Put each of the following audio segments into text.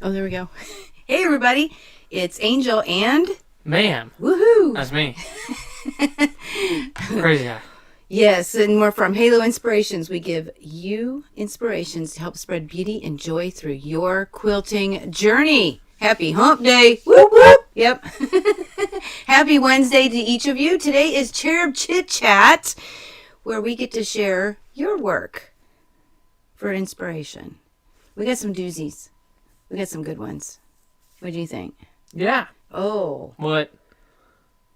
Oh, there we go. Hey, everybody. It's Angel and... Ma'am. Woohoo! That's me. Crazy guy. Yes, and we're from Halo Inspirations. We give you inspirations to help spread beauty and joy through your quilting journey. Happy Hump Day. Whoop, whoop. Yep. Happy Wednesday to each of you. Today is Cherub Chit Chat, where we get to share your work for inspiration. We got some doozies. We got some good ones. What do you think? Yeah. Oh, What?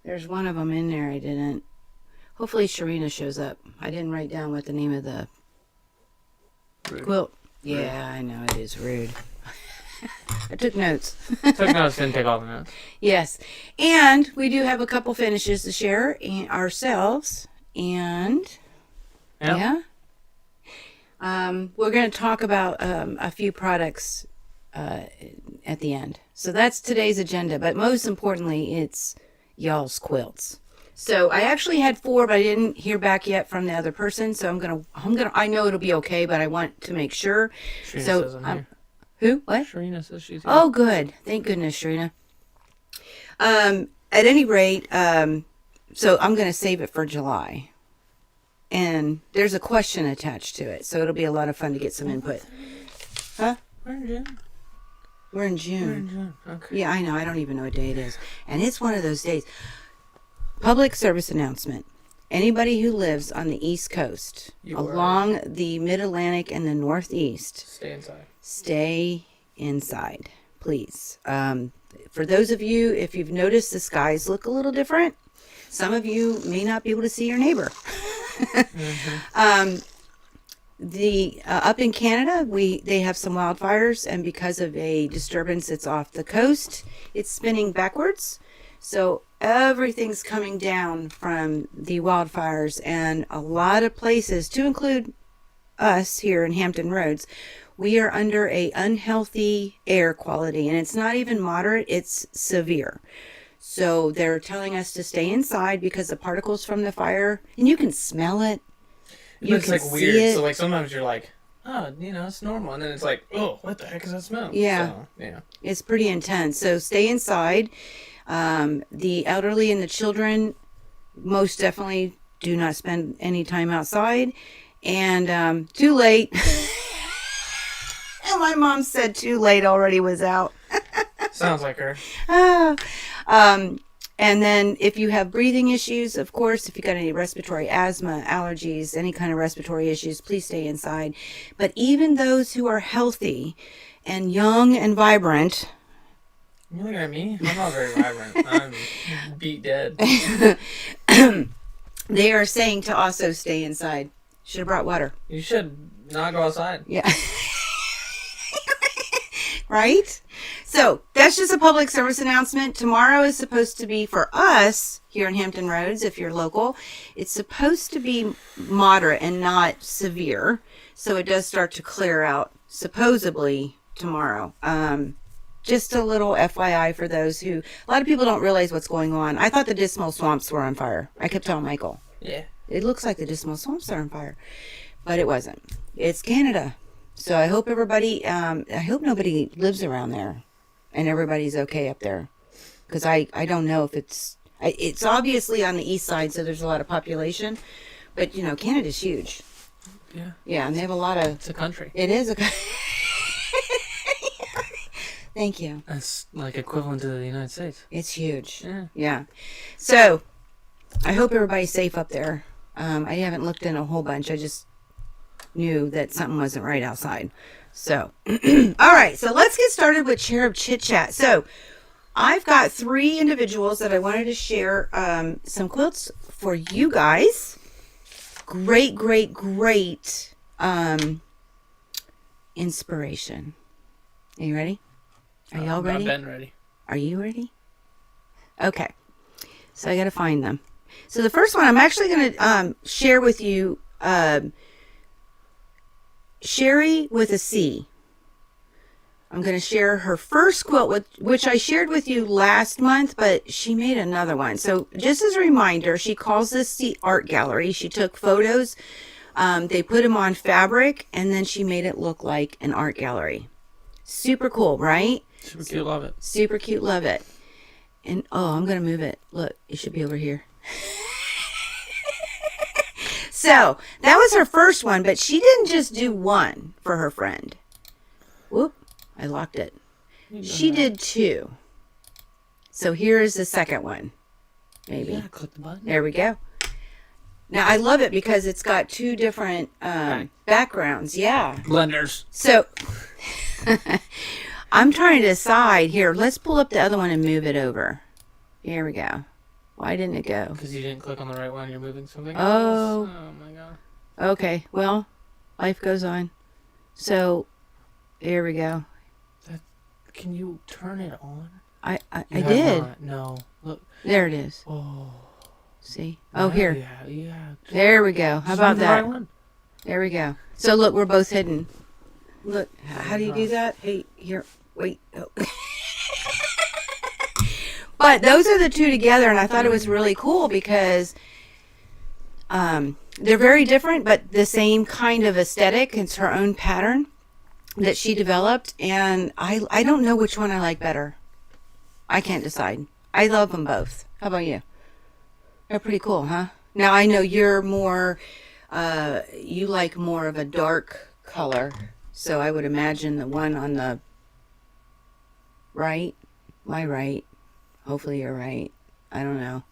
there's one of them in there I didn't. Hopefully Sharina shows up. I didn't write down what the name of the Rude. quilt. Yeah, I know it is rude. I took notes. Took notes, didn't take all the notes. Yes. And we do have a couple finishes to share ourselves. And Yep. yeah. We're going to talk about a few products at the end. So that's today's agenda. But most importantly, it's y'all's quilts. So I actually had 4, but I didn't hear back yet from the other person. So I know it'll be okay, but I want to make sure. Sharina So says I'm here. who? What? Sharina says she's here. Oh, good. Thank goodness, Sharina. At any rate, so I'm going to save it for July. And there's a question attached to it, so it'll be a lot of fun to get some input. Huh? We're in June. We're in We're June. in June. Okay. Yeah, I know. I don't even know what day it is. And it's one of those days. Public service announcement. Anybody who lives on the East Coast, along the Mid-Atlantic and the Northeast, Stay inside. stay inside, please. For those of you, if you've noticed the skies look a little different, some of you may not be able to see your neighbor. Up in Canada, they have some wildfires, and because of a disturbance that's off the coast, it's spinning backwards. So everything's coming down from the wildfires, and a lot of places, to include us here in Hampton Roads, we are under a unhealthy air quality, and it's not even moderate, it's severe. So they're telling us to stay inside because the particles from the fire, and you can smell it. You It's can like see weird. it. So like sometimes you're like, oh, it's normal, and then it's like, oh, what the heck is that smell? Yeah. So, yeah. It's pretty intense. So stay inside. The elderly and the children most definitely do not spend any time outside. And too late. And my mom said too late already was out. Sounds like her. And then if you have breathing issues, of course, if you got any respiratory asthma, allergies, any kind of respiratory issues, please stay inside. But even those who are healthy and young and vibrant, You looking at me? I'm not very vibrant. I'm beat dead. they are saying to also stay inside. Should have brought water. You should not go outside. Yeah. Right? So that's just a public service announcement. Tomorrow is supposed to be, for us here in Hampton Roads, if you're local, it's supposed to be moderate and not severe. So it does start to clear out supposedly tomorrow. Just a little FYI for those who, a lot of people don't realize what's going on. I thought the Dismal Swamps were on fire. I kept telling Michael, Yeah. it looks like the Dismal Swamps are on fire, but it wasn't. It's Canada. So I hope everybody, I hope nobody lives around there and everybody's okay up there. Because I don't know if it's obviously on the east side, so there's a lot of population. But, Canada's huge. Yeah. Yeah, and they have a lot of, It's a country. it is a, thank you. That's like equivalent to the United States. It's huge. Yeah. Yeah. So I hope everybody's safe up there. I haven't looked in a whole bunch. I just knew that something wasn't right outside. So, all right. So let's get started with Cherub Chit Chat. So I've got 3 individuals that I wanted to share some quilts for you guys. Great inspiration. Are you ready? Are y'all ready? I've been ready. Are you ready? Okay. So I got to find them. So the first one I'm actually going to share with you Sherry with a C. I'm going to share her first quilt, which I shared with you last month, but she made another one. So just as a reminder, she calls this the art gallery. She took photos, they put them on fabric, and then she made it look like an art gallery. Super cool, right? Super cute. Love it. Super cute, love it. And I'm gonna move it. Look, it should be over here. So that was her first one, but she didn't just do one for her friend. Whoop, I locked it. She did 2. So here is the second one. Maybe. Yeah, click the button. There we go. Now I love it because it's got 2 different backgrounds. Yeah. Blenders. So I'm trying to decide here. Let's pull up the other one and move it over. Here we go. Why didn't it go? Because you didn't click on the right one. You're moving something Oh. else. Oh my god. Okay. Well, life goes on. So here we go. Can you turn it on? I You have did. not. No. Look. There it is. Oh. See? Oh, here. Yeah. There we go. How about the that? right one. There we go. So look, we're both hidden. Look, how do you do that? Hey, here, wait. Oh. But those are the 2 together, and I thought it was really cool because they're very different, but the same kind of aesthetic. It's her own pattern that she developed, and I don't know which one I like better. I can't decide. I love them both. How about you? They're pretty cool, huh? Now I know you're more, you like more of a dark color, so I would imagine the one on the right, my right, hopefully you're right, I don't know,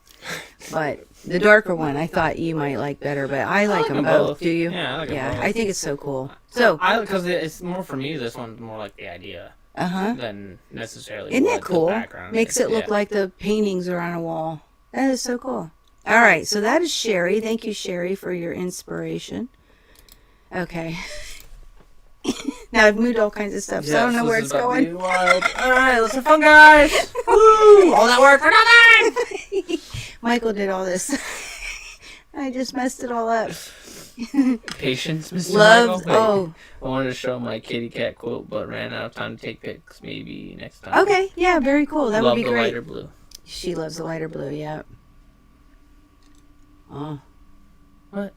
but the darker one I thought you might like better, but I like them both. Do you? Yeah, I like them both. I think it's so cool. So, because it's more for me, this one's more like the idea than necessarily isn't what it cool? the background Makes is. it look like the paintings are on a wall. That is so cool. All right, so that is Sherry. Thank you, Sherry, for your inspiration. Okay. Now I've moved all kinds of stuff, so I don't know where it's going. Wild. All right, let's have fun, guys. Woo! All that work for nothing. Michael did all this. I just messed it all up. Patience, Mr. Love. Michael. Oh. I wanted to show my kitty cat quilt, but ran out of time to take pics. Maybe next time. Okay. Yeah. Very cool. That Love would be the great. lighter blue. She loves the lighter blue. Yeah. Oh. What?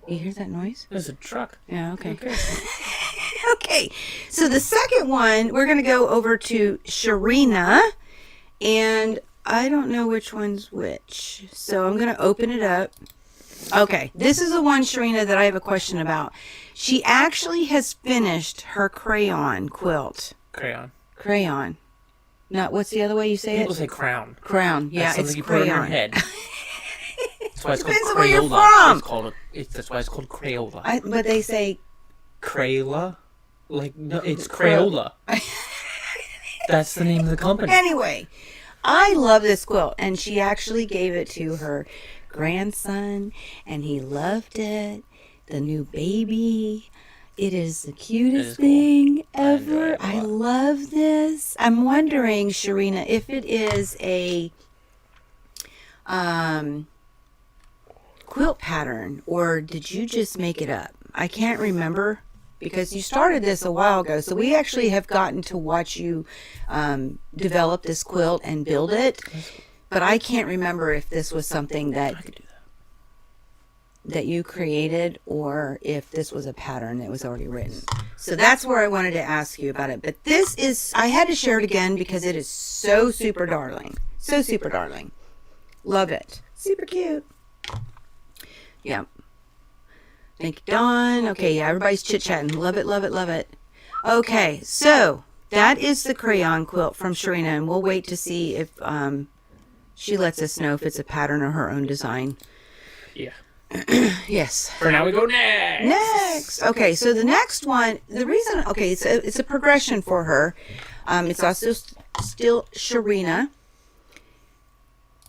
You hear that noise? There's a truck. Yeah. Okay. Okay. Okay. So the second one, we're gonna go over to Sharina, and I don't know which one's which. So I'm gonna open it up. Okay, this is the one, Sharina, that I have a question about. She actually has finished her crayon quilt. Crayon. Not, what's the other way you say People it? say crown. Crown. Yeah, That's it's you put on your crayon. head. That's why it's called Depends on where you're Crayola. from. That's why it's called Crayola. But they say Crayola? Like, no, it's Crayola. That's the name of the company. Anyway, I love this quilt, and she actually gave it to her grandson, and he loved it. The new baby. It is the cutest thing ever. I love this. I'm wondering, Sharina, if it is a quilt pattern, or did you just make it up? I can't remember, because you started this a while ago, so we actually have gotten to watch you develop this quilt and build it, but I can't remember if this was something that you created, or if this was a pattern that was already written. So that's where I wanted to ask you about it. But this is, I had to share it again because it is so super darling. So super darling. Love it. Super cute. Yeah. Thank you, Dawn. Okay, yeah, everybody's chit-chatting. Love it, love it, love it. Okay, so that is the crayon quilt from Sharina, and we'll wait to see if she lets us know if it's a pattern or her own design. Yeah. Yes. For now, we go next. Next. Okay, so the next one, the reason, okay, it's a progression for her. It's also still Sharina.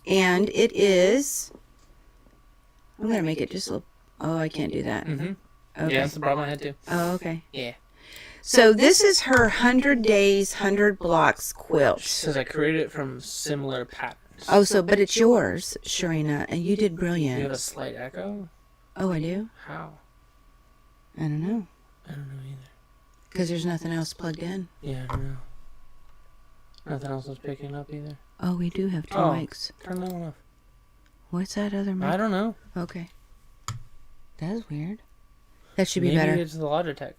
And it is, I'm going to make it just a little, oh, I can't do that. Mm-hmm. Okay. Yeah, that's the problem I had too. Oh, okay. Yeah. So this is her 100 Days, 100 Blocks quilt. She says I created it from similar patterns. Oh, so, but it's yours, Sharina, and you did brilliant. You have a slight echo? Oh, I do? How? I don't know. I don't know either. Because there's nothing else plugged in. Yeah, I don't know. Nothing else is picking up either. Oh, we do have two mics. Turn that one off. What's that other mic? I don't know. Okay. That is weird. That should be Maybe better. it's the Logitech.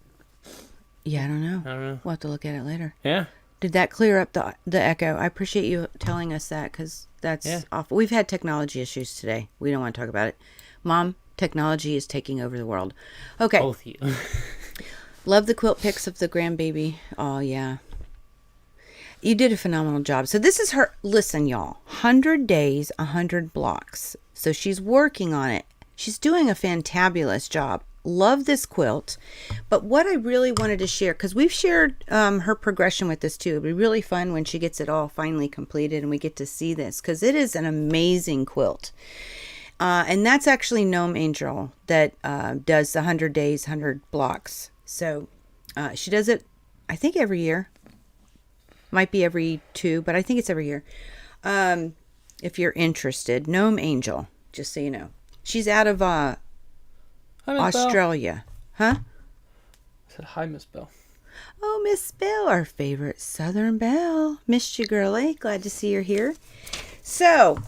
Yeah, I don't know. I don't know. We'll have to look at it later. Yeah. Did that clear up the echo? I appreciate you telling us that because that's awful. We've had technology issues today. We don't want to talk about it. Mom, technology is taking over the world. Okay. Both you. Love the quilt pics of the grandbaby. Oh, yeah. You did a phenomenal job. So this is her. Listen, y'all. 100 days, 100 blocks. So she's working on it. She's doing a fantabulous job. Love this quilt. But what I really wanted to share, because we've shared her progression with this too. It'll be really fun when she gets it all finally completed and we get to see this, because it is an amazing quilt. And that's actually Gnome Angel that does the 100 days, 100 blocks. So she does it, I think, every year. Might be every 2, but I think it's every year. If you're interested, Gnome Angel, just so you know. She's out of Australia. Huh? I said, hi, Miss Bell. Oh, Miss Bell, our favorite Southern Belle. Missed you, girlie. Glad to see you're here. So,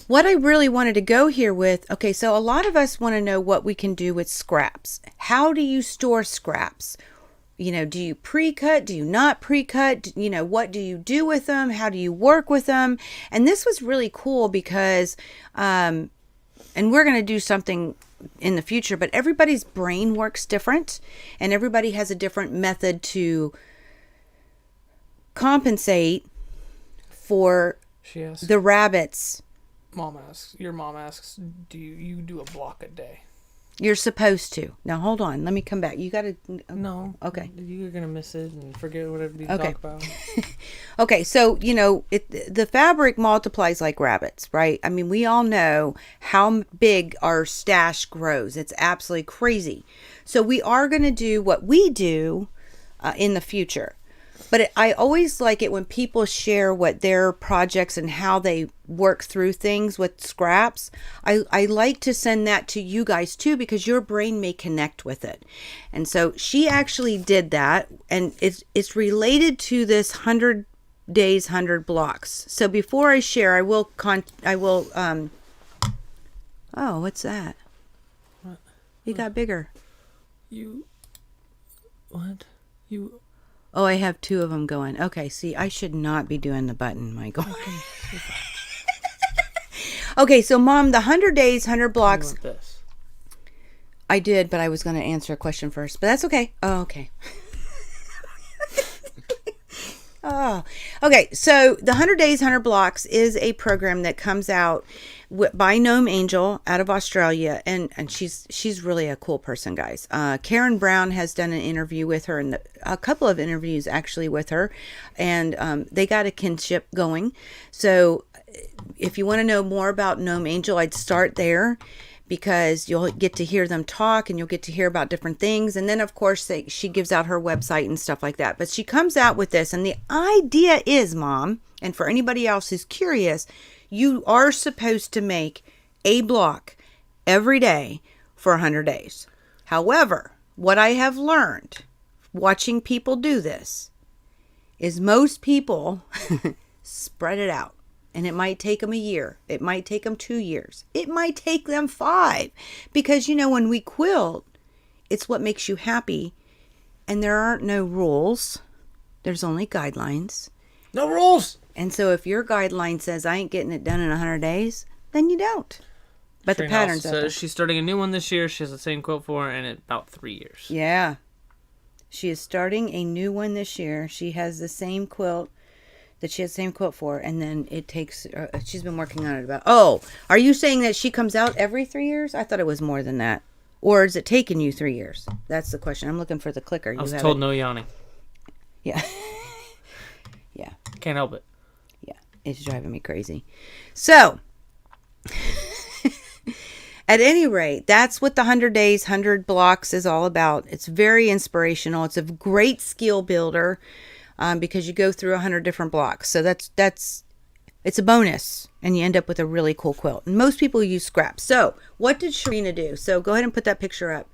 what I really wanted to go here with, okay, so a lot of us want to know what we can do with scraps. How do you store scraps? You know, do you pre-cut? Do you not pre-cut? You know, what do you do with them? How do you work with them? And this was really cool because, and we're going to do something in the future, but everybody's brain works different and everybody has a different method to compensate for the rabbits. Your mom asks, do you do a block a day? You're supposed to. Now, hold on. Let me come back. You got to... No. Okay. You're going to miss it and forget whatever you talk about. Okay, so, you know, the fabric multiplies like rabbits, right? I mean, we all know how big our stash grows. It's absolutely crazy. So we are going to do what we do in the future. But I always like it when people share what their projects and how they work through things with scraps. I like to send that to you guys too, because your brain may connect with it. And so she actually did that, and it's related to this 100 days, 100 blocks. So before I share, I will oh, what's that? What? You got bigger. Oh, I have 2 of them going. Okay, see, I should not be doing the button, Michael. Okay, so Mom, the 100 days, 100 blocks. You want this? I did, but I was going to answer a question first, but that's okay. Oh, okay. Oh, okay. So the 100 days, 100 blocks is a program that comes out by Gnome Angel out of Australia, and she's really a cool person, guys. Karen Brown has done an interview with her, and a couple of interviews actually with her, and they got a kinship going. So if you want to know more about Gnome Angel, I'd start there, because you'll get to hear them talk and you'll get to hear about different things. And then, of course, she gives out her website and stuff like that. But she comes out with this. And the idea is, Mom, and for anybody else who's curious, you are supposed to make a block every day for 100 days. However, what I have learned watching people do this is most people spread it out. And it might take them a year. It might take them 2 years. It might take them 5. Because, you know, when we quilt, it's what makes you happy. And there aren't no rules. There's only guidelines. No rules! And so if your guideline says, I ain't getting it done in 100 days, then you don't. But the pattern's up there. She's starting a new one this year. She has the same quilt for her in about 3 years. Yeah. She is starting a new one this year. She has the same quilt that she has the same quilt for, and then it takes, she's been working on it about, oh, are you saying that she comes out every 3 years? I thought it was more than that. Or is it taking you 3 years? That's the question. I'm looking for the clicker. I was told no yawning. Yeah. Yeah. Can't help it. Yeah. It's driving me crazy. So, at any rate, that's what the 100 days, 100 blocks is all about. It's very inspirational. It's a great skill builder. Because you go through 100 different blocks. So it's a bonus, and you end up with a really cool quilt. And most people use scraps. So what did Sharina do? So go ahead and put that picture up.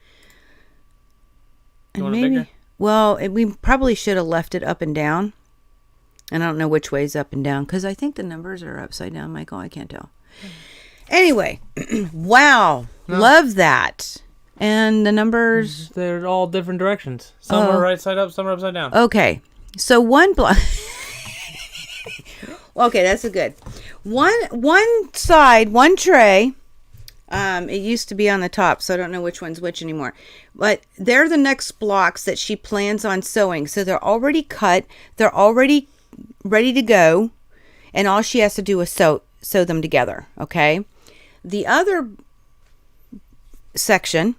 You want it bigger? Well, we probably should have left it up and down. And I don't know which way is up and down, because I think the numbers are upside down, Michael. I can't tell. Anyway, wow. No. Love that. And the numbers... They're all different directions. Some are right side up, some are upside down. Okay. So one block... Okay, that's a good. One side, one tray. It used to be on the top, so I don't know which one's which anymore. But they're the next blocks that she plans on sewing. So they're already cut. They're already ready to go. And all she has to do is sew them together. Okay. The other section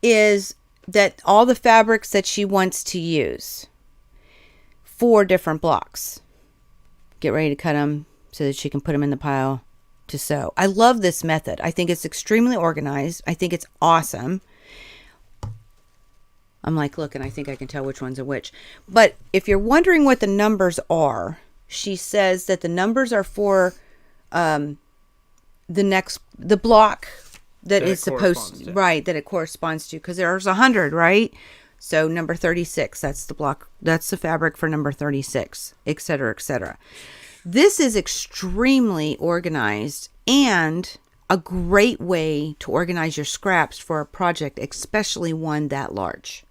is that all the fabrics that she wants to use. 4 different blocks. Get ready to cut them so that she can put them in the pile to sew. I love this method. I think it's extremely organized. I think it's awesome. I'm like, look, and I think I can tell which ones are which. But if you're wondering what the numbers are, she says that the numbers are for the block that is supposed, right, that it corresponds to, because there's 100, right? So number 36, that's the block, that's the fabric for number 36, etc., etc. This is extremely organized and a great way to organize your scraps for a project, especially one that large.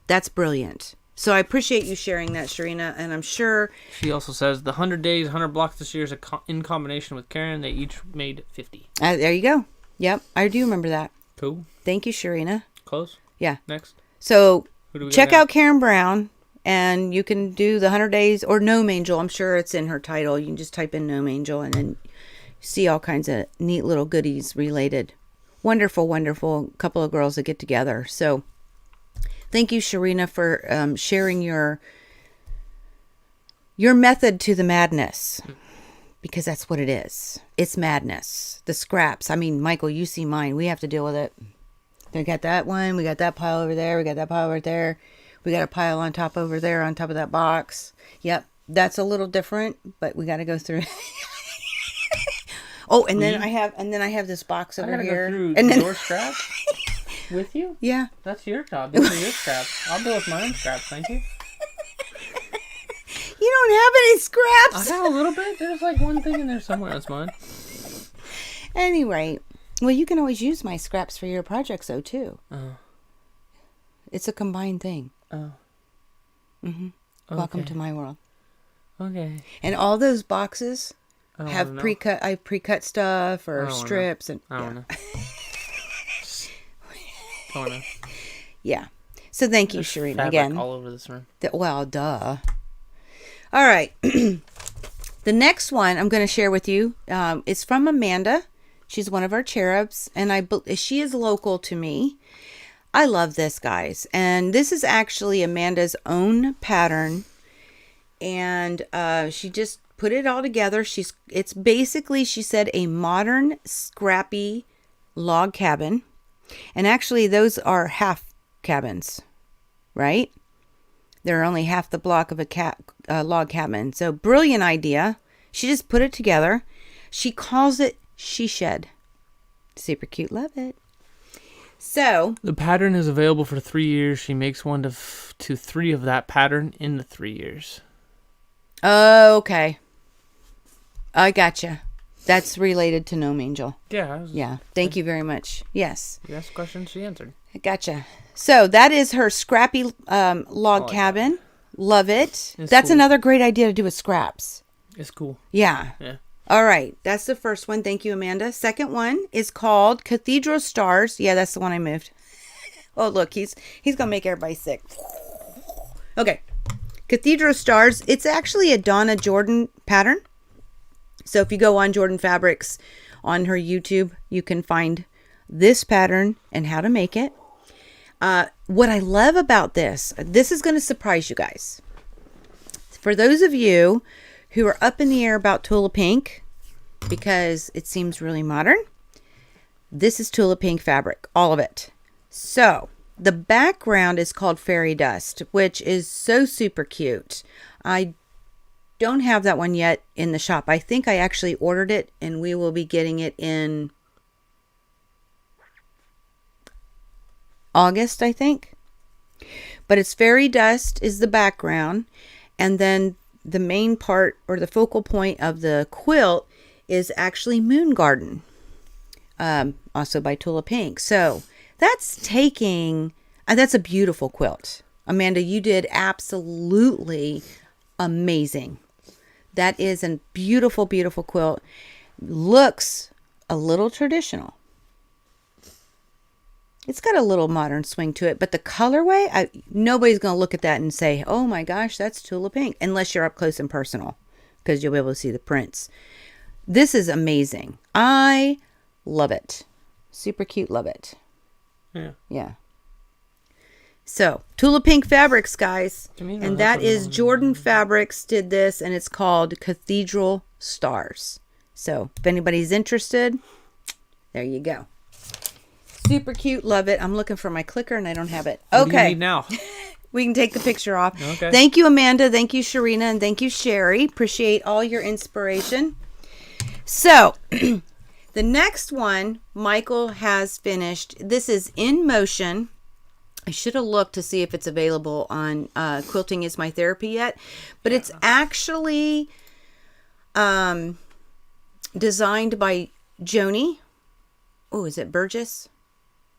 That's brilliant. So I appreciate you sharing that, Sharina, and I'm sure... She also says the 100 days, 100 blocks this year is in combination with Karen. They each made 50. There you go. Yep, I do remember that. Cool. Thank you, Sharina. Close? Yeah. Next. So check out Karen Brown, and you can do the 100 days or Gnome Angel. I'm sure it's in her title. You can just type in Gnome Angel and then see all kinds of neat little goodies related. Wonderful, wonderful couple of girls that get together. So thank you, Sharina, for sharing your method to the madness, because that's what it is. It's madness. The scraps. I mean, Michael, you see mine. We have to deal with it. We got that one. We got that pile over there. We got that pile right there. We got a pile on top over there on top of that box. Yep. That's a little different, but we got to go through. Oh, and then I have this box over here. Go through and then your scraps with you? Yeah. That's your job. Those are your scraps. I'll deal with my own scraps, thank you. You don't have any scraps. I have a little bit. There's like one thing in there somewhere. That's mine. Anyway, well, you can always use my scraps for your projects, though, too. Oh. It's a combined thing. Oh. Mm-hmm. Okay. Welcome to my world. Okay. And all those boxes have pre-cut. I pre-cut stuff or strips and. I don't know. I don't know. Yeah. So thank you, Sharina, again. All over this room. Well, duh. All right. The next one I'm going to share with you is from Amanda. She's one of our cherubs, and she is local to me. I love this, guys. And this is actually Amanda's own pattern. And she just put it all together. It's basically, she said, a modern, scrappy log cabin. And actually, those are half cabins, right? They're only half the block of a log cabin. So, brilliant idea. She just put it together. She calls it She Shed. Super cute. Love it. So the pattern is available for 3 years. She makes 1 to 3 of that pattern in the 3 years. Okay. I gotcha. That's related to Gnome Angel. Yeah. Yeah. Thank you very much. Yes. You asked questions, she answered. I gotcha. So that is her scrappy log cabin. That. Love it. That's cool. Another great idea to do with scraps. It's cool. Yeah. Yeah. All right. That's the first one. Thank you, Amanda. Second one is called Cathedral Stars. Yeah, that's the one I moved. Oh, look. He's going to make everybody sick. Okay. Cathedral Stars. It's actually a Donna Jordan pattern. So if you go on Jordan Fabrics on her YouTube, you can find this pattern and how to make it. What I love about this is going to surprise you guys. For those of you who are up in the air about Tula Pink, because it seems really modern, this is Tula Pink fabric, all of it. So the background is called Fairy Dust, which is so super cute. I don't have that one yet in the shop. I think I actually ordered it, and we will be getting it in August, I think. But it's Fairy Dust is the background, and then the main part or the focal point of the quilt is actually Moon Garden. also by Tula Pink. So that's that's a beautiful quilt. Amanda, you did absolutely amazing. That is a beautiful, beautiful quilt. Looks a little traditional. It's got a little modern swing to it, but the colorway, nobody's going to look at that and say, oh my gosh, that's Tula Pink, unless you're up close and personal, because you'll be able to see the prints. This is amazing. I love it. Super cute, love it. Yeah. So, Tula Pink Fabrics, guys. And that is Jordan Fabrics did this, and it's called Cathedral Stars. So, if anybody's interested, there you go. Super cute. Love it. I'm looking for my clicker and I don't have it. Okay. What do you need now? We can take the picture off. Okay. Thank you, Amanda. Thank you, Sharina. And thank you, Sherry. Appreciate all your inspiration. So, the next one Michael has finished. This is In Motion. I should have looked to see if it's available on Quilting Is My Therapy yet. But it's actually designed by Joni. Oh, is it Burgess?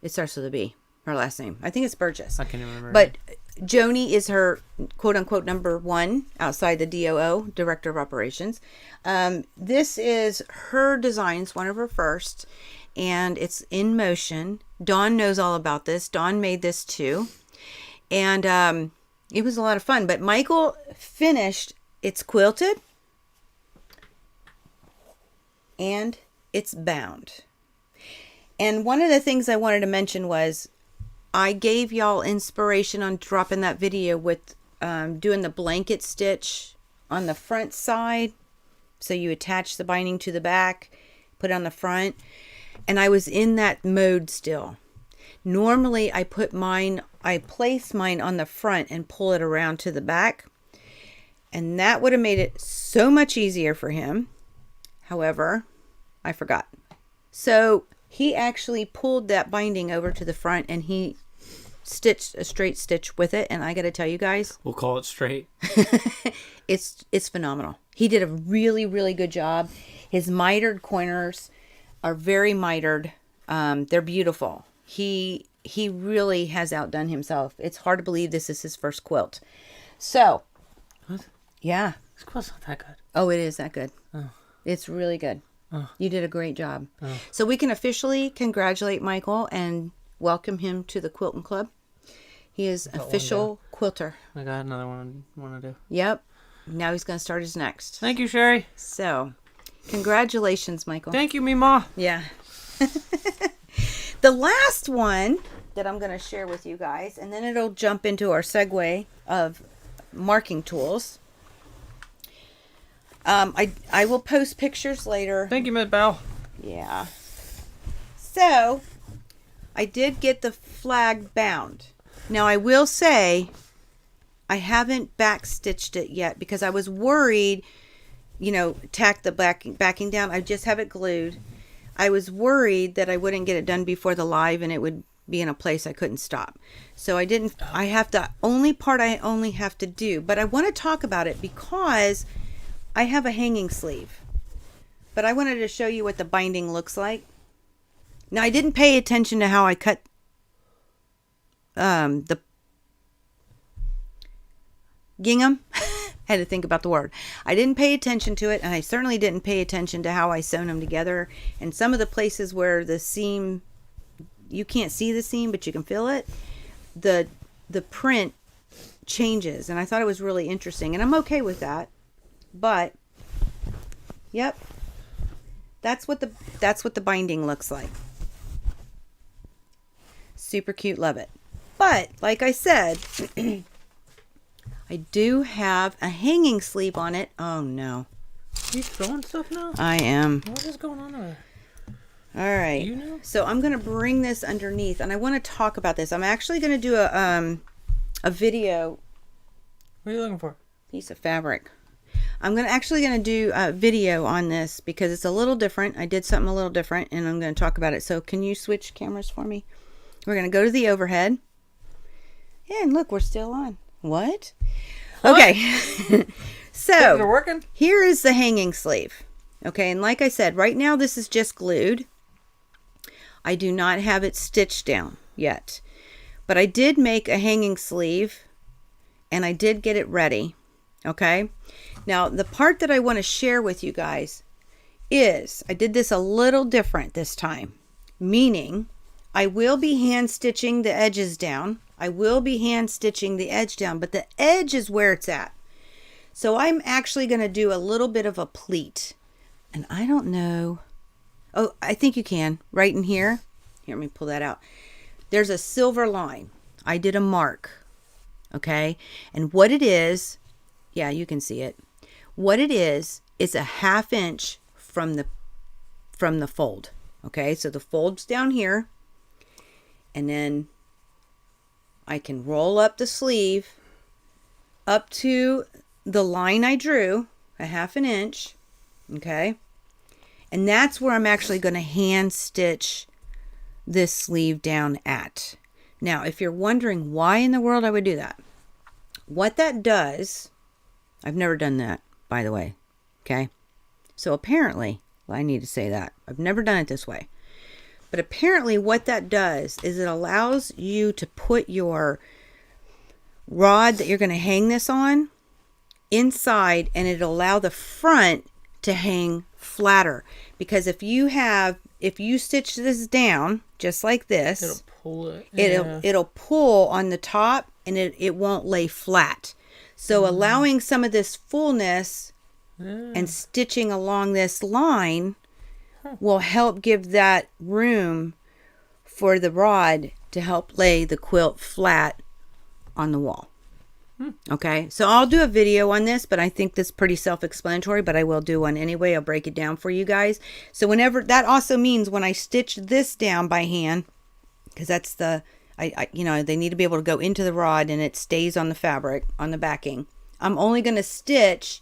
It starts with a B, her last name. I think it's Burgess. I can't even remember. But Joni is her quote-unquote number one outside the DOO, Director of Operations. This is her designs, one of her first, and it's In Motion. Dawn knows all about this. Dawn made this too. And it was a lot of fun. But Michael finished, it's quilted, and it's bound. And one of the things I wanted to mention was I gave y'all inspiration on dropping that video with doing the blanket stitch on the front side. So you attach the binding to the back, put it on the front. And I was in that mode still. Normally I place mine on the front and pull it around to the back. And that would have made it so much easier for him. However, I forgot. So he actually pulled that binding over to the front and he stitched a straight stitch with it. And I got to tell you guys, we'll call it straight. It's phenomenal. He did a really, really good job. His mitered corners are very mitered. They're beautiful. He really has outdone himself. It's hard to believe this is his first quilt. So, what? Yeah. This quilt's not that good. Oh, it is that good. Oh. It's really good. Oh. You did a great job. Oh. So we can officially congratulate Michael and welcome him to the Quilting Club. He is official quilter. I got another one I want to do. Yep. Now he's going to start his next. Thank you, Sherry. So, congratulations, Michael. Thank you, Mima. Yeah. The last one that I'm going to share with you guys, and then it'll jump into our segue of marking tools. I will post pictures later. Thank you, Miss Bell. Yeah. So, I did get the flag bound. Now, I will say, I haven't backstitched it yet because I was worried, tack the backing down. I just have it glued. I was worried that I wouldn't get it done before the live and it would be in a place I couldn't stop. So I didn't, I have to, only part I only have to do. But I want to talk about it because I have a hanging sleeve. But I wanted to show you what the binding looks like. Now, I didn't pay attention to how I cut the gingham. Had to think about the word. I didn't pay attention to it, and I certainly didn't pay attention to how I sewn them together. And some of the places where the seam, you can't see the seam, but you can feel it. The print changes, and I thought it was really interesting, and I'm okay with that. But, yep, that's what the binding looks like. Super cute, love it. But like I said, I do have a hanging sleeve on it. Oh no! You throwing stuff now? I am. What is going on there? All right. You know? So I'm gonna bring this underneath, and I want to talk about this. I'm actually gonna do a video. What are you looking for? Piece of fabric. I'm actually gonna do a video on this because it's a little different. I did something a little different, and I'm gonna talk about it. So can you switch cameras for me? We're gonna go to the overhead. And look, we're still on. What? Okay. So they're working? Here is the hanging sleeve. Okay, and like I said, right now this is just glued. I do not have it stitched down yet. But I did make a hanging sleeve and I did get it ready. Okay. Now, the part that I want to share with you guys is I did this a little different this time, meaning I will be hand stitching the edges down. I will be hand stitching the edge down, but the edge is where it's at. So I'm actually going to do a little bit of a pleat. And I don't know. Oh, I think you can. Right in here. Here, let me pull that out. There's a silver line. I did a mark. Okay. And what it is, yeah, you can see it. What it is a 1/2 inch from the fold. Okay. So the fold's down here. And then I can roll up the sleeve up to the line I drew, a 1/2 inch. Okay. And that's where I'm actually going to hand stitch this sleeve down at. Now, if you're wondering why in the world I would do that, what that does, I've never done that, by the way. Okay. So apparently, well, I need to say that. I've never done it this way. But apparently what that does is it allows you to put your rod that you're going to hang this on inside, and it'll allow the front to hang flatter. Because if you stitch this down just like this, It'll pull it. It'll pull on the top and it won't lay flat. So allowing some of this fullness and stitching along this line will help give that room for the rod to help lay the quilt flat on the wall. Okay, so I'll do a video on this, but I think this is pretty self-explanatory, but I will do one anyway. I'll break it down for you guys. So whenever, that also means when I stitch this down by hand, because that's the, they need to be able to go into the rod and it stays on the fabric, on the backing. I'm only going to stitch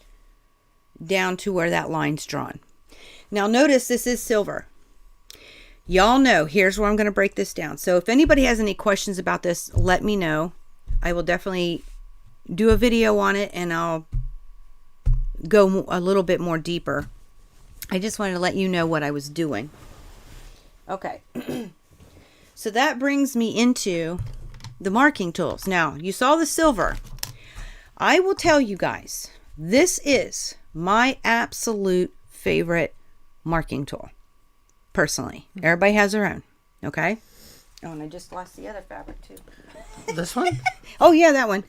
down to where that line's drawn. Now notice this is silver. Y'all know, here's where I'm going to break this down. So if anybody has any questions about this, let me know. I will definitely do a video on it and I'll go a little bit more deeper. I just wanted to let you know what I was doing. Okay. So that brings me into the marking tools. Now, you saw the silver. I will tell you guys, this is my absolute favorite marking tool. Personally. Everybody has their own. Okay? Oh, and I just lost the other fabric too. This one? Oh, yeah, that one.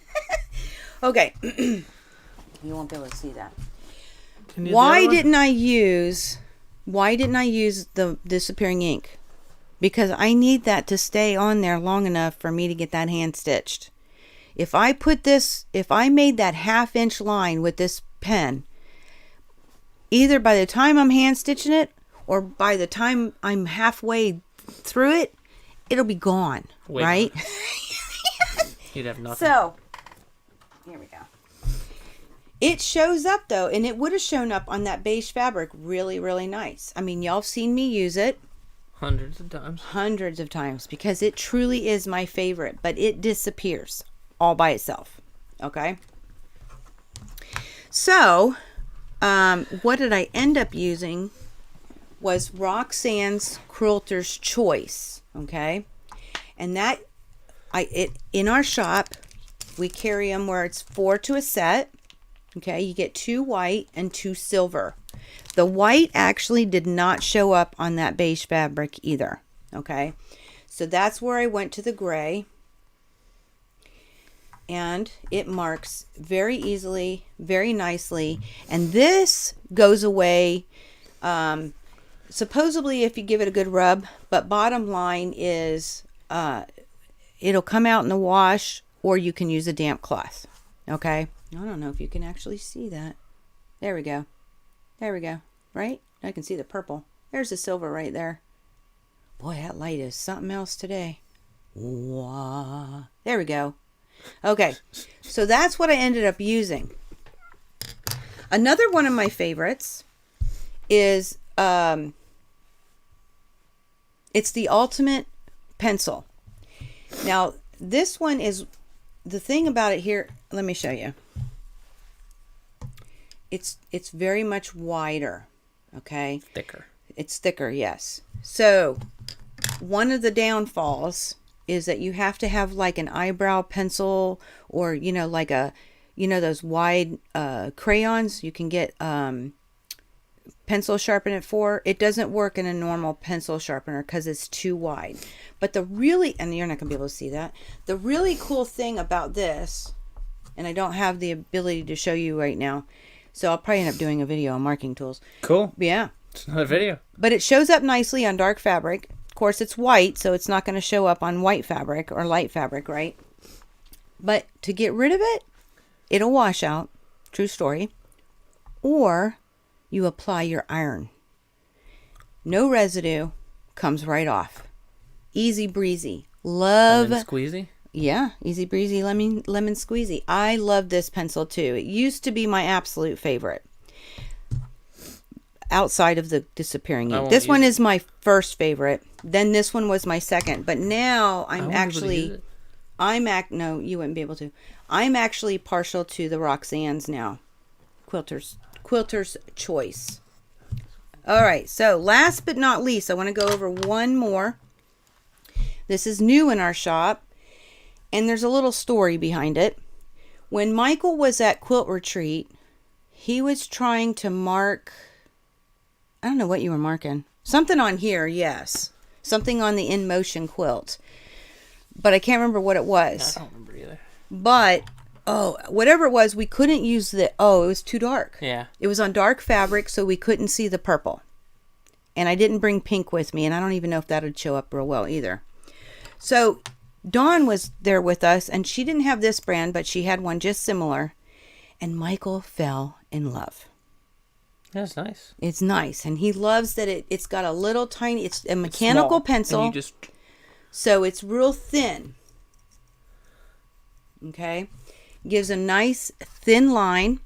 Okay. You won't be able to see that. Why didn't I use the disappearing ink? Because I need that to stay on there long enough for me to get that hand stitched. If I made that 1/2 inch line with this pen, either by the time I'm hand stitching it or by the time I'm halfway through it, it'll be gone. Wait, right? You'd have nothing. So, here we go. It shows up though, and it would have shown up on that beige fabric really, really nice. I mean, y'all have seen me use it. Hundreds of times. Hundreds of times, because it truly is my favorite, but it disappears all by itself. Okay. So, what did I end up using was Roxanne's Quilter's Choice. Okay. And that, in our shop, we carry them where it's 4 to a set. Okay. You get 2 white and 2 silver. The white actually did not show up on that beige fabric either. Okay. So that's where I went to the gray. And it marks very easily, very nicely. And this goes away supposedly if you give it a good rub. But bottom line is it'll come out in the wash, or you can use a damp cloth. Okay. I don't know if you can actually see that. There we go. There we go. Right? I can see the purple. There's the silver right there. Boy, that light is something else today. Wah. There we go. Okay. So that's what I ended up using. Another one of my favorites is it's the Ultimate Pencil. Now, this one is, the thing about it here, let me show you. It's very much wider. Okay. Thicker. It's thicker, yes. So one of the downfalls is that you have to have like an eyebrow pencil, or like those wide crayons you can get pencil sharpener for. It doesn't work in a normal pencil sharpener because it's too wide. But and you're not gonna be able to see that, the really cool thing about this, and I don't have the ability to show you right now, so I'll probably end up doing a video on marking tools. Cool. Yeah. It's another video. But it shows up nicely on dark fabric. Of course, it's white, so it's not going to show up on white fabric or light fabric, right? But to get rid of it, it'll wash out. True story. Or you apply your iron. No residue, comes right off. Easy breezy. Love. Lemon squeezy? Yeah, easy breezy lemon squeezy. I love this pencil too. It used to be my absolute favorite, outside of the disappearing ink. This one is my first favorite. Then this one was my second. But now no, you wouldn't be able to. I'm actually partial to the Roxanne's now. Quilter's Choice. All right, so last but not least, I want to go over one more. This is new in our shop, and there's a little story behind it. When Michael was at Quilt Retreat, he was trying to mark, I don't know what you were marking. Something on here, yes. Something on the In Motion quilt. But I can't remember what it was. I don't remember either. But, whatever it was, we couldn't use it was too dark. Yeah. It was on dark fabric, so we couldn't see the purple. And I didn't bring pink with me, and I don't even know if that would show up real well either. So Dawn was there with us, and she didn't have this brand, but she had one just similar. And Michael fell in love. That's nice. It's nice, and he loves that it's got a little tiny, it's a mechanical pencil. And you just... So it's real thin. Okay? Gives a nice thin line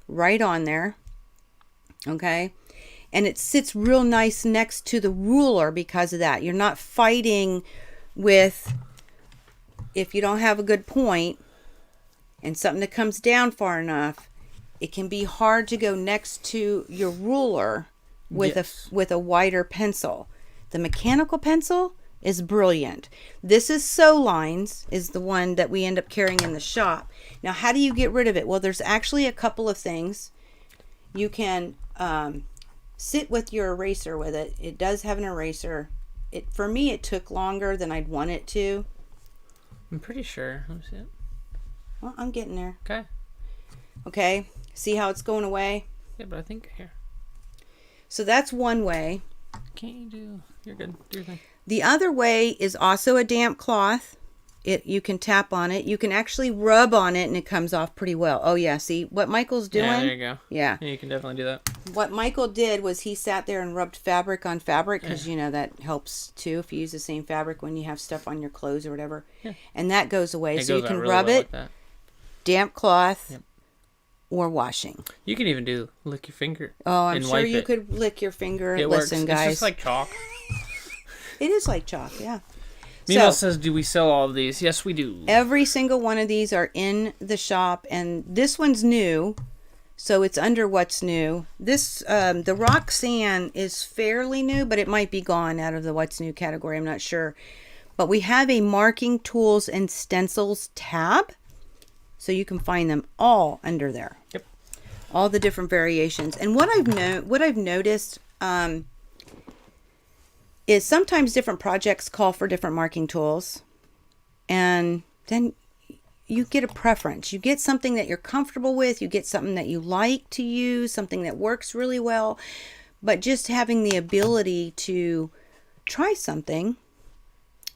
right on there. Okay? And it sits real nice next to the ruler because of that. You're not fighting with, if you don't have a good point and something that comes down far enough, it can be hard to go next to your ruler with a wider pencil. The mechanical pencil is brilliant. This is Sew Lines, is the one that we end up carrying in the shop. Now, how do you get rid of it? Well, there's actually a couple of things. You can sit with your eraser with it. It does have an eraser. For me, it took longer than I'd want it to. I'm pretty sure. Let me see it. Well, I'm getting there. Okay. Okay. See how it's going away? Yeah, but I think here. So that's one way. Can't you do... You're good. Do your thing. The other way is also a damp cloth. You can tap on it. You can actually rub on it and it comes off pretty well. Oh yeah, see what Michael's doing? Yeah, there you go. Yeah. You can definitely do that. What Michael did was he sat there and rubbed fabric on fabric because that helps too if you use the same fabric when you have stuff on your clothes or whatever. Yeah. And that goes away. So you can rub it, damp cloth, or washing. You can even lick your finger. Oh, I'm sure you could lick your finger. Listen, guys. It's just like chalk. It is like chalk, yeah. Meanwhile says, do we sell all of these? Yes, we do. Every single one of these are in the shop, and this one's new, so it's under what's new. This, the Roxanne is fairly new, but it might be gone out of the what's new category. I'm not sure. But we have a marking tools and stencils tab, so you can find them all under there. Yep. All the different variations. And what I've noticed, is sometimes different projects call for different marking tools, and then you get a preference. You get something that you're comfortable with, you get something that you like to use, something that works really well, but just having the ability to try something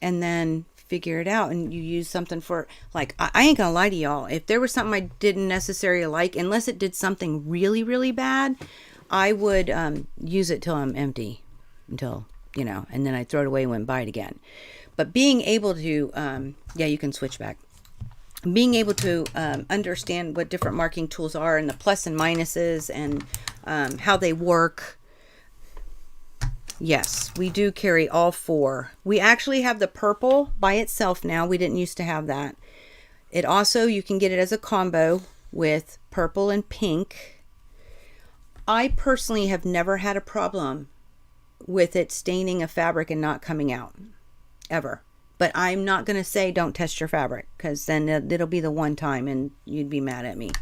and then figure it out, and you use something for, like, I ain't gonna lie to y'all, if there was something I didn't necessarily like, unless it did something really, really bad, I would use it till I'm empty, until... and then I throw it away and went and buy it again. But being able to, you can switch back. Being able to understand what different marking tools are and the plus and minuses and how they work. Yes, we do carry all four. We actually have the purple by itself now. We didn't used to have that. It also, you can get it as a combo with purple and pink. I personally have never had a problem with it staining a fabric and not coming out ever. But I'm not going to say don't test your fabric, because then it'll be the one time and you'd be mad at me.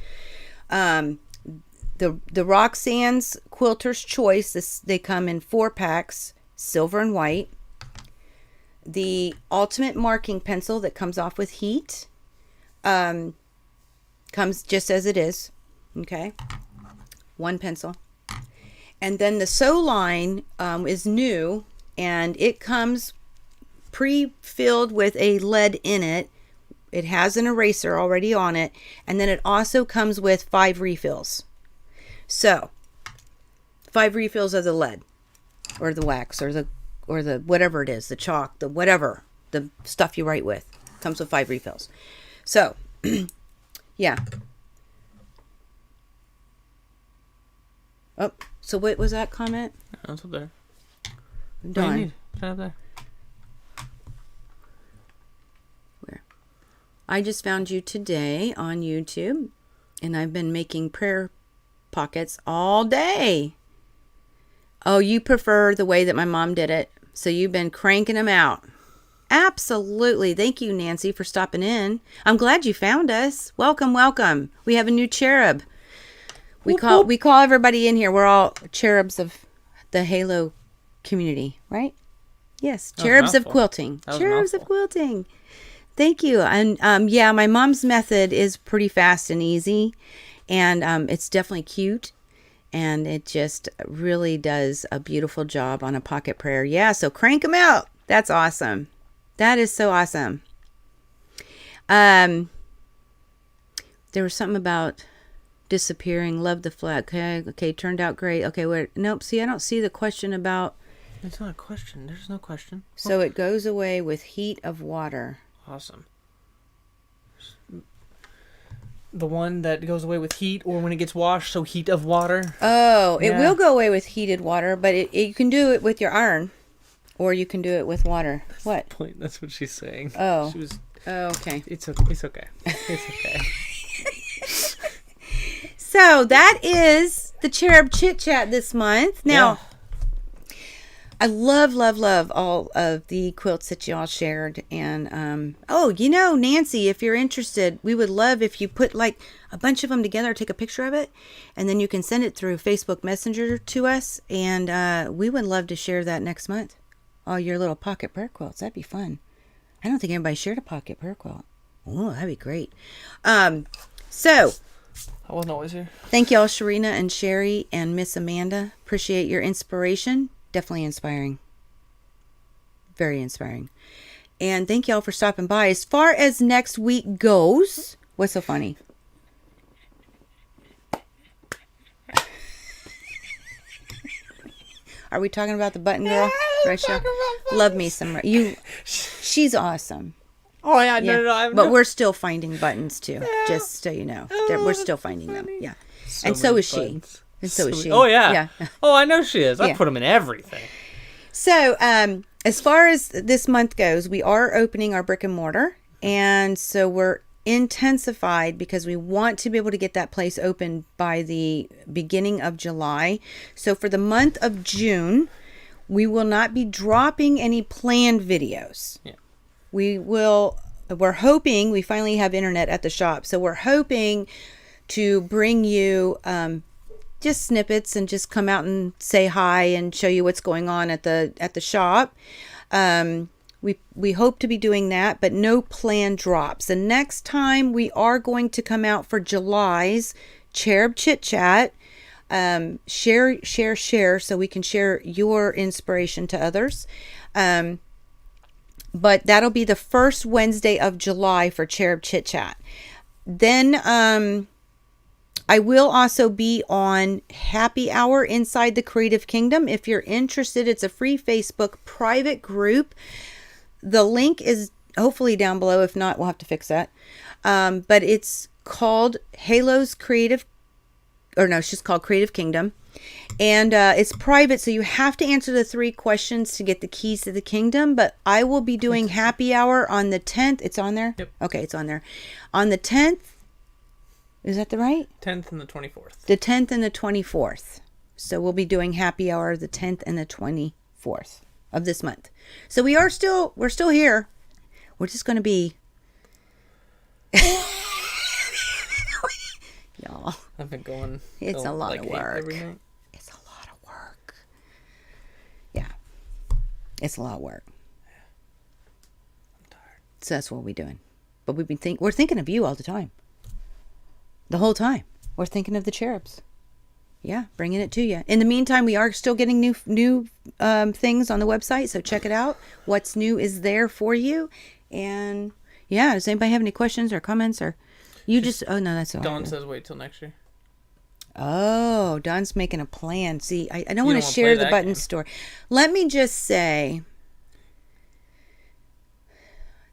The Roxanne's Quilter's Choice, they come in 4 packs, silver and white. The Ultimate Marking Pencil that comes off with heat comes just as it is. Okay, 1 pencil. And then the Sew line is new, and it comes pre-filled with a lead in it. It has an eraser already on it, and then it also comes with 5 refills. So 5 refills of the lead or the wax or the whatever it is, the chalk, the whatever, the stuff you write with, comes with 5 refills. So yeah. Oh, so what was that comment? That's up there. Done. Right up there. Where? I just found you today on YouTube, and I've been making prayer pockets all day. Oh, you prefer the way that my mom did it, so you've been cranking them out. Absolutely. Thank you, Nancy, for stopping in. I'm glad you found us. Welcome, welcome. We have a new cherub. We call everybody in here. We're all cherubs of the Halo community, right? Yes, cherubs of quilting. Cherubs of quilting. Thank you. And yeah, my mom's method is pretty fast and easy, and it's definitely cute, and it just really does a beautiful job on a pocket prayer. Yeah, so crank them out. That's awesome. That is so awesome. There was something about disappearing. Love the flag. Okay, turned out great. Okay, wait. Nope. See, I don't see the question about. It's not a question. There's no question. So it goes away with heat of water. Awesome. The one that goes away with heat, or when it gets washed, so heat of water. Oh, yeah. It will go away with heated water, but you can do it with your iron, or you can do it with water. That's what? The point. That's what she's saying. Oh. She was. Oh, okay. It's okay. It's okay. It's okay. So that is the Cherub Chit Chat this month. Now, yeah. I love all of the quilts that y'all shared. And, Nancy, if you're interested, we would love if you put like a bunch of them together, take a picture of it, and then you can send it through Facebook Messenger to us. And we would love to share that next month. All your little pocket prayer quilts. That'd be fun. I don't think anybody shared a pocket prayer quilt. Oh, that'd be great. So... I wasn't always here. Thank y'all, Sharina and Sherry and Miss Amanda. Appreciate your inspiration. Definitely inspiring. Very inspiring. And thank y'all for stopping by. As far as next week goes, what's so funny? Are we talking about the button girl? Risha? Love me some. She's awesome. Oh, yeah. No. But we're still finding buttons, too. Yeah. Just so you know. We're still finding them. Yeah. And so is she. And so is she. Oh, yeah. Oh, I know she is. I put them in everything. So, as far as this month goes, we are opening our brick and mortar. And so we're intensified because we want to be able to get that place open by the beginning of July. So for the month of June, we will not be dropping any planned videos. Yeah. We're hoping, we finally have internet at the shop, so we're hoping to bring you just snippets and just come out and say hi and show you what's going on at the shop. We hope to be doing that, but no planned drops. The next time we are going to come out for July's Cherub Chit Chat. Share, so we can share your inspiration to others. But that'll be the first Wednesday of July for Cherub Chit Chat. Then I will also be on Happy Hour Inside the Creative Kingdom. If you're interested, it's a free Facebook private group. The link is hopefully down below. If not, we'll have to fix that. But it's called it's just called Creative Kingdom. And it's private, so you have to answer the 3 questions to get the keys to the kingdom. But I will be doing happy hour on the 10th. It's on there? Yep. Okay, it's on there. On the 10th. Is that the right? 10th and the 24th. The 10th and the 24th. So we'll be doing happy hour the 10th and the 24th. 4th of this month. So we're still here. We're just going to be y'all. I've been going. It's a lot like of 8 work. every night. It's a lot of work. Yeah. It's a lot of work. I'm tired. So that's what we're doing. But we're thinking of you all the time. The whole time. We're thinking of the cherubs. Yeah, bringing it to you. In the meantime, we are still getting new things on the website, so check it out. What's new is there for you. And yeah, does anybody have any questions or comments, or you just oh no, that's all. Dawn says wait till next year. Oh, Don's making a plan. See, I don't You want don't to wanna share play the that button game. store. Let me just say,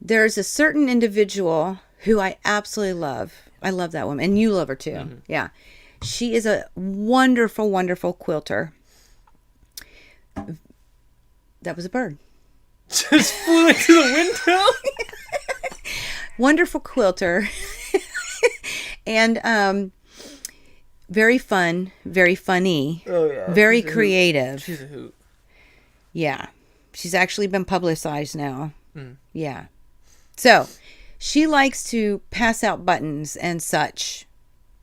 there's a certain individual who I absolutely love. I love that woman, and you love her too. Mm-hmm. Yeah. She is a wonderful, wonderful quilter. That was a bird. Just flew into the window. Wonderful quilter. And very fun, very funny, Oh yeah. very She's a hoot. creative. She's a hoot. Yeah. She's actually been publicized now. Mm. Yeah. So, she likes to pass out buttons and such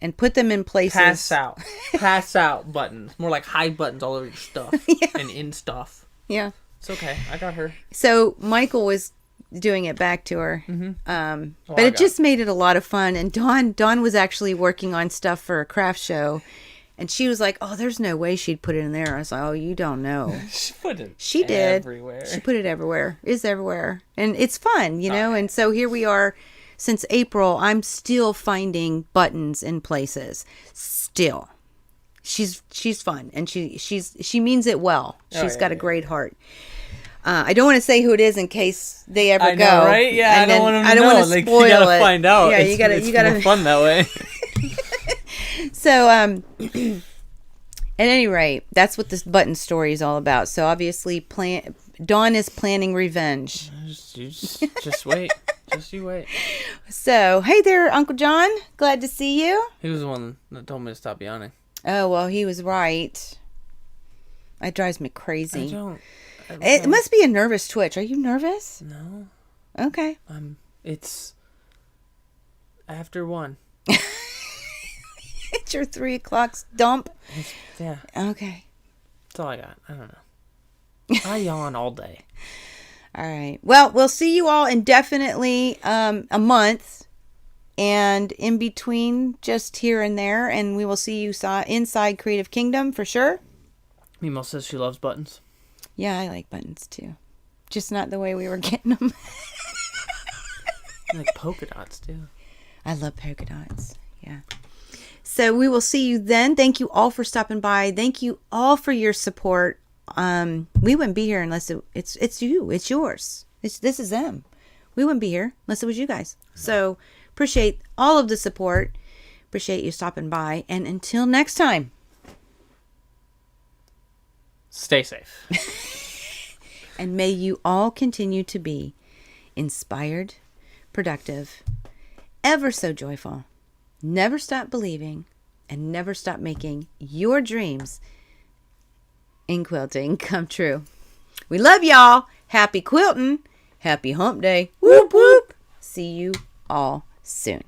and put them in places. Pass out buttons. More like hide buttons all over your stuff. Yeah. And in stuff. Yeah. It's okay. I got her. So, Michael was doing it back to her. Mm-hmm. But it just made it a lot of fun. And Dawn was actually working on stuff for a craft show. And she was like, oh, there's no way she'd put it in there. I was like, oh, you don't know. She put it She did. everywhere. She put it everywhere. It's everywhere. And it's fun, you know? And so here we are since April. I'm still finding buttons in places. Still. She's fun. And she means it well. She's got a great heart. I don't want to say who it is in case they ever go. Know, right? Yeah, And I don't want I to don't know. want to Like, spoil you gotta it. find out. Yeah, you gotta. More fun that way. So, at any rate, that's what this button story is all about. So obviously, Dawn is planning revenge. Just wait. Just you wait. So, hey there, Uncle John. Glad to see you. He was the one that told me to stop yawning. Oh, well, he was right. It drives me crazy. I don't. It must be a nervous twitch. Are you nervous? No. Okay. It's after 1. It's your 3 o'clock dump. Yeah. Okay. That's all I got. I don't know. I yawn all day. All right. Well, we'll see you all in definitely a month. And in between, just here and there. And we will see you inside Creative Kingdom for sure. Mimo says she loves buttons. Yeah, I like buttons too. Just not the way we were getting them. I like polka dots too. I love polka dots. Yeah. So we will see you then. Thank you all for stopping by. Thank you all for your support. We wouldn't be here unless it's you. It's yours. This is them. We wouldn't be here unless it was you guys. So appreciate all of the support. Appreciate you stopping by. And until next time. Stay safe. And may you all continue to be inspired, productive, ever so joyful. Never stop believing and never stop making your dreams in quilting come true. We love y'all. Happy quilting. Happy hump day. Whoop whoop. See you all soon.